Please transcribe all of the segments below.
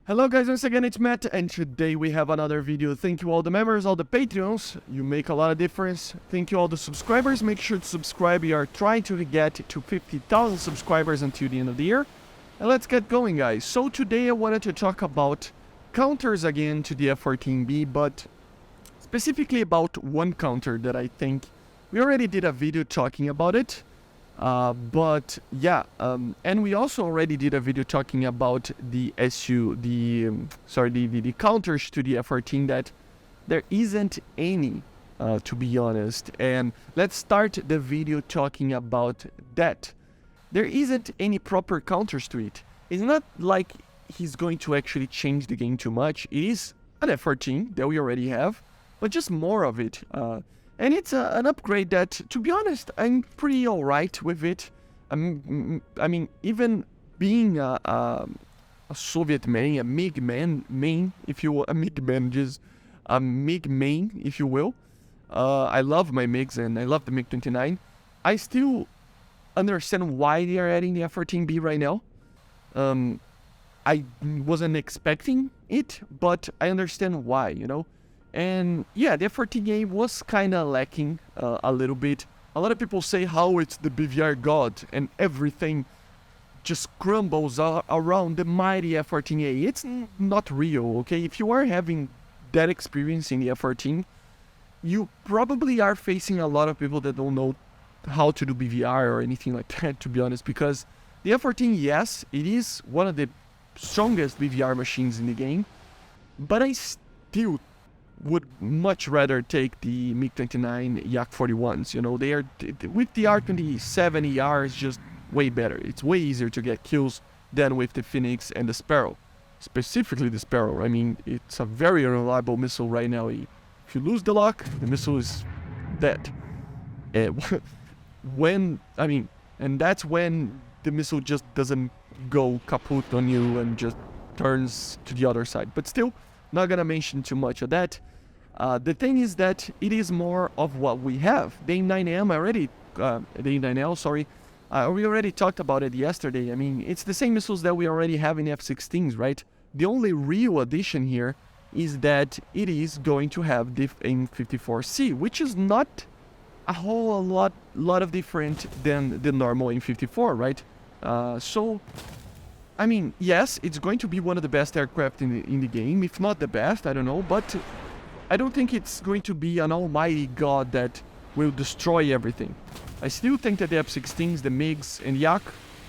Hello guys, once again it's Matt, and today we have another video. Thank you all the members, all the Patreons, you make a lot of difference. Thank you all the subscribers, make sure to subscribe. We are trying to get to 50,000 subscribers until the end of the year. And let's get going guys. So today I wanted to talk about counters again to the F-14B, but specifically about one counter that I think we already did a video talking about it. And we also already did a video talking about the the counters to the F-14 that there isn't any, to be honest. And let's start the video talking about that. There isn't any proper counters to it. It's not like he's going to actually change the game too much. It is an F-14 that we already have, but just more of it. And it's an upgrade that, to be honest, I'm pretty alright with it. I mean, even being a Soviet main, a MiG main, if you will, a MiG main, if you will. I love my MiGs and I love the MiG-29. I still understand why they are adding the F-14B right now. I wasn't expecting it, but I understand why, you know. And yeah, the F-14A was kind of lacking a little bit. A lot of people say how it's the BVR god and everything just crumbles around the mighty F-14A. It's not real, okay? If you are having that experience in the F-14, you probably are facing a lot of people that don't know how to do BVR or anything like that, to be honest. Because the F-14, yes, it is one of the strongest BVR machines in the game, but I still would much rather take the MiG-29 Yak-41s. You know, they are, with the R-27 ER is just way better. It's way easier to get kills than with the Phoenix and the Sparrow. Specifically the Sparrow. I mean, it's a very unreliable missile right now. If you lose the lock, the missile is dead. And that's when the missile just doesn't go kaput on you and just turns to the other side. But still, not gonna mention too much of that. The thing is that it is more of what we have. The A9L, sorry. We already talked about it yesterday. I mean, it's the same missiles that we already have in F-16s, right? The only real addition here is that it is going to have the AIM-54C, which is not a whole lot of different than the normal AIM-54, right? So, I mean, yes, it's going to be one of the best aircraft in the game, if not the best, I don't know, but I don't think it's going to be an almighty god that will destroy everything. I still think that the F-16s, the MiGs, and Yak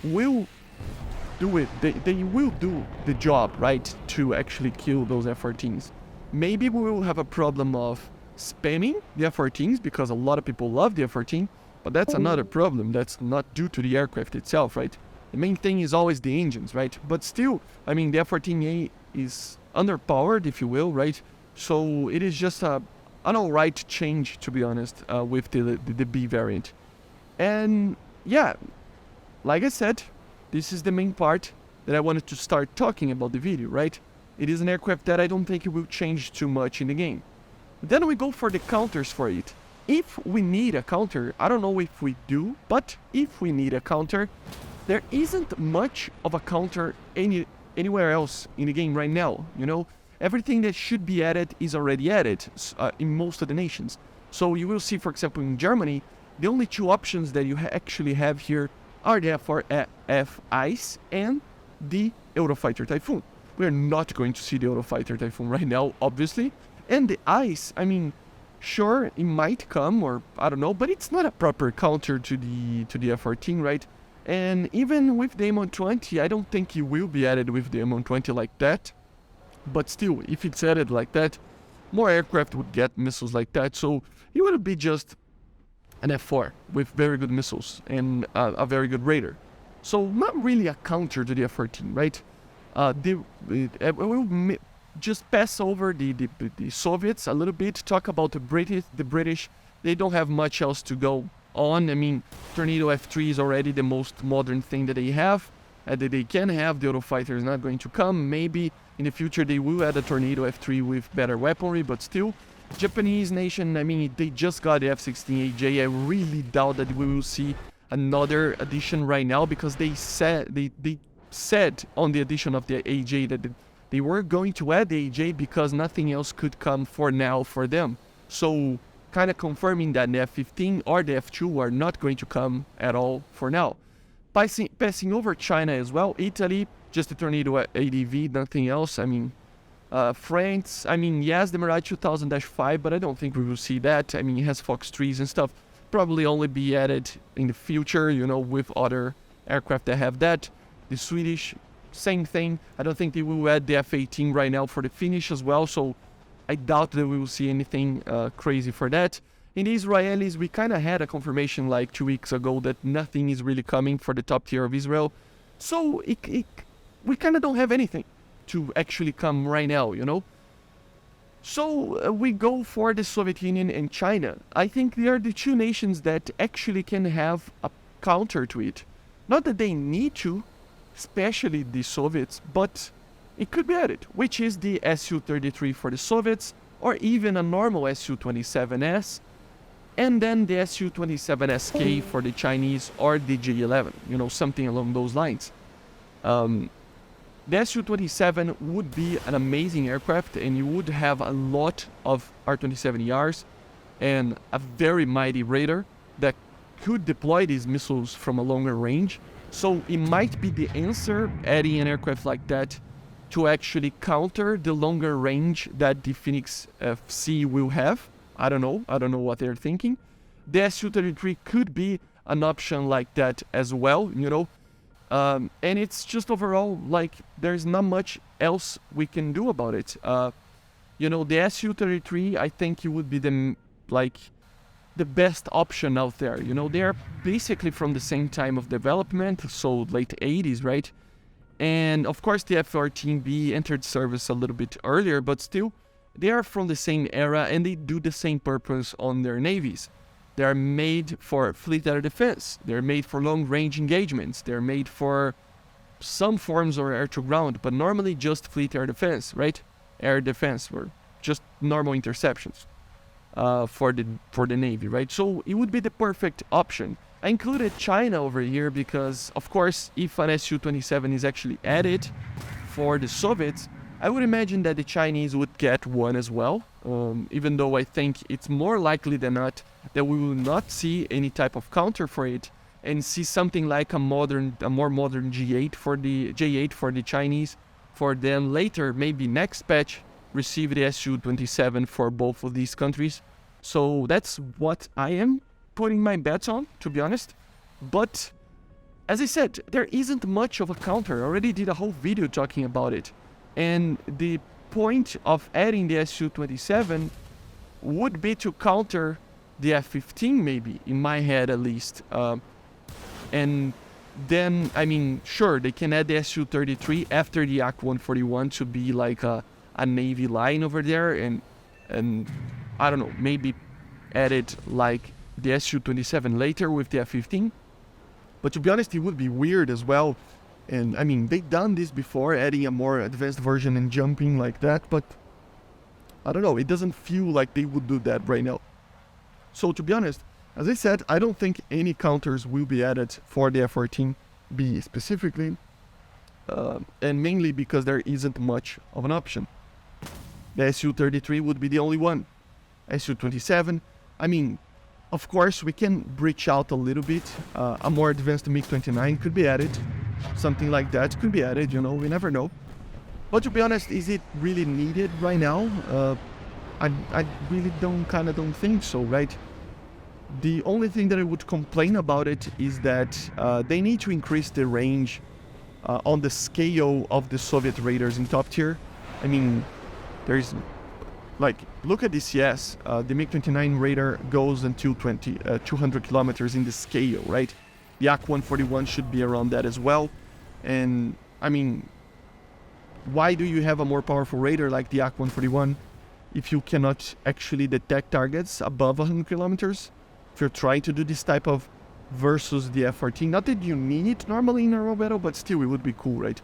will do it. They will do the job, right, to actually kill those F-14s. Maybe we will have a problem of spamming the F-14s, because a lot of people love the F-14, but that's another problem. That's not due to the aircraft itself, right? The main thing is always the engines, right? But still, I mean, the F-14A is underpowered, if you will, right? So it is just an alright change, to be honest, with the B variant. And yeah, like I said, this is the main part that I wanted to start talking about the video, right? It is an aircraft that I don't think it will change too much in the game. Then we go for the counters for it. If we need a counter, I don't know if we do, but if we need a counter, there isn't much of a counter anywhere else in the game right now, you know? Everything that should be added is already added in most of the nations. So you will see, for example, in Germany, the only two options that you actually have here are the F Ice and the Eurofighter Typhoon. We're not going to see the Eurofighter Typhoon right now, obviously. And the Ice, I mean, sure, it might come, or I don't know, but it's not a proper counter to the F-14, right? And even with the M120, I don't think it will be added with the M120 like that. But still, if it's added like that, more aircraft would get missiles like that. So it would be just an F-4 with very good missiles and a very good radar. So not really a counter to the F-14, right? We'll just pass over the Soviets a little bit, talk about the British. They don't have much else to go on. I mean, Tornado F-3 is already the most modern thing that they have. That they can have. The Eurofighter is not going to come. Maybe in the future they will add a Tornado F-3 with better weaponry, but still, Japanese nation, I mean, they just got the F-16AJ. I really doubt that we will see another addition right now, because they said on the addition of the AJ that They were going to add the AJ because nothing else could come for now for them. So kind of confirming that the F-15 or the F-2 are not going to come at all for now. Passing over China as well, Italy, just a Tornado ADV, nothing else. I mean, France, I mean, yes, the Mirage 2000-5, but I don't think we will see that. I mean, it has Fox 3s and stuff. Probably only be added in the future, you know, with other aircraft that have that. The Swedish, same thing. I don't think they will add the F-18 right now for the Finnish as well, so I doubt that we will see anything crazy for that. In the Israelis, we kind of had a confirmation like 2 weeks ago that nothing is really coming for the top tier of Israel. So we kind of don't have anything to actually come right now, you know? So we go for the Soviet Union and China. I think they are the two nations that actually can have a counter to it. Not that they need to, especially the Soviets, but it could be added, which is the Su-33 for the Soviets, or even a normal Su-27S, and then the Su-27SK for the Chinese, or the J-11, you know, something along those lines. The Su-27 would be an amazing aircraft, and you would have a lot of R-27ERs and a very mighty radar that could deploy these missiles from a longer range. So it might be the answer, adding an aircraft like that to actually counter the longer range that the Phoenix FC will have. I don't know what they're thinking. The Su-33 could be an option like that as well, you know. And it's just overall, like, there's not much else we can do about it. You know, the Su-33, I think it would be the best option out there. You know, they're basically from the same time of development, so late 80s, right? And of course the F-14B entered service a little bit earlier, but still, they are from the same era and they do the same purpose on their navies. They are made for fleet air defense. They're made for long-range engagements. They're made for some forms of air-to-ground, but normally just fleet air defense, right? Air defense, or just normal interceptions for the Navy, right? So it would be the perfect option. I included China over here because, of course, if an Su-27 is actually added for the Soviets, I would imagine that the Chinese would get one as well, even though I think it's more likely than not that we will not see any type of counter for it and see something like a more modern J8 for the Chinese, for then later, maybe next patch, receive the Su-27 for both of these countries. So that's what I am putting my bets on, to be honest. But as I said, there isn't much of a counter. I already did a whole video talking about it. And the point of adding the Su-27 would be to counter the F-15, maybe, in my head at least. And then, I mean, sure, they can add the Su-33 after the Ak-141 to be like a Navy line over there. And I don't know, maybe add it like the Su-27 later with the F-15. But to be honest, it would be weird as well. And I mean, they've done this before, adding a more advanced version and jumping like that, but I don't know, it doesn't feel like they would do that right now. So to be honest, as I said, I don't think any counters will be added for the F-14B specifically, and mainly because there isn't much of an option. The Su-33 would be the only one. Su-27, I mean, of course, we can breach out a little bit. A more advanced MiG-29 could be added. Something like that could be added, you know, we never know. But to be honest, is it really needed right now? I really don't think so, right? The only thing that I would complain about it is that they need to increase the range on the scale of the Soviet raiders in top tier. I mean, there's, like, look at this, yes, the MiG-29 radar goes until 200 kilometers in the scale, right? The Ak-141 should be around that as well. And, I mean, why do you have a more powerful radar like the Ak-141 if you cannot actually detect targets above 100 kilometers? If you're trying to do this type of versus the F-14, not that you need it normally in a raw battle, but still it would be cool, right?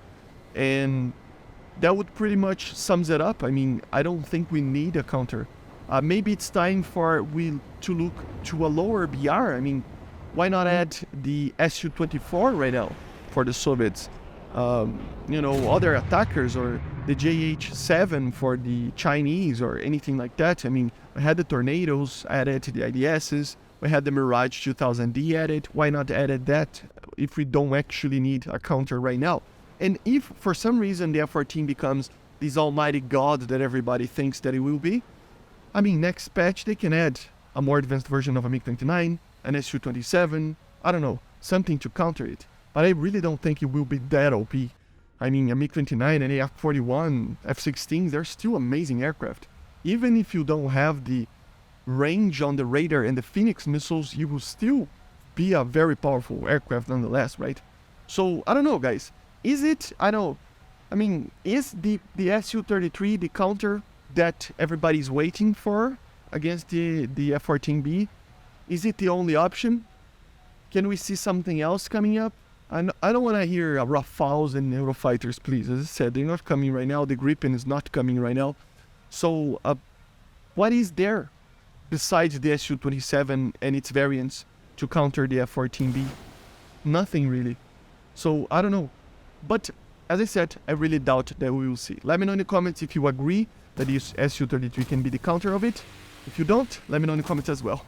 And that would pretty much sums it up. I mean, I don't think we need a counter. Maybe it's time for we to look to a lower BR. I mean, why not add the Su-24 right now for the Soviets? You know, other attackers or the JH-7 for the Chinese or anything like that. I mean, we had the Tornadoes added to the IDSs. We had the Mirage 2000D added. Why not add that if we don't actually need a counter right now? And if for some reason the F-14 becomes this almighty god that everybody thinks that it will be, I mean, next patch they can add a more advanced version of a MiG-29, an Su-27, I don't know, something to counter it. But I really don't think it will be that OP. I mean, a MiG-29 and a F-41, F-16, they're still amazing aircraft. Even if you don't have the range on the radar and the Phoenix missiles, you will still be a very powerful aircraft nonetheless, right? So, I don't know, guys. Is it, is the Su-33 the counter that everybody's waiting for against the F-14B? Is it the only option? Can we see something else coming up? I don't want to hear Rafales and Eurofighters, please. As I said, they're not coming right now. The Gripen is not coming right now. So, what is there besides the Su-27 and its variants to counter the F-14B? Nothing really. So, I don't know. But, as I said, I really doubt that we will see. Let me know in the comments if you agree that this Su-33 can be the counter of it. If you don't, let me know in the comments as well.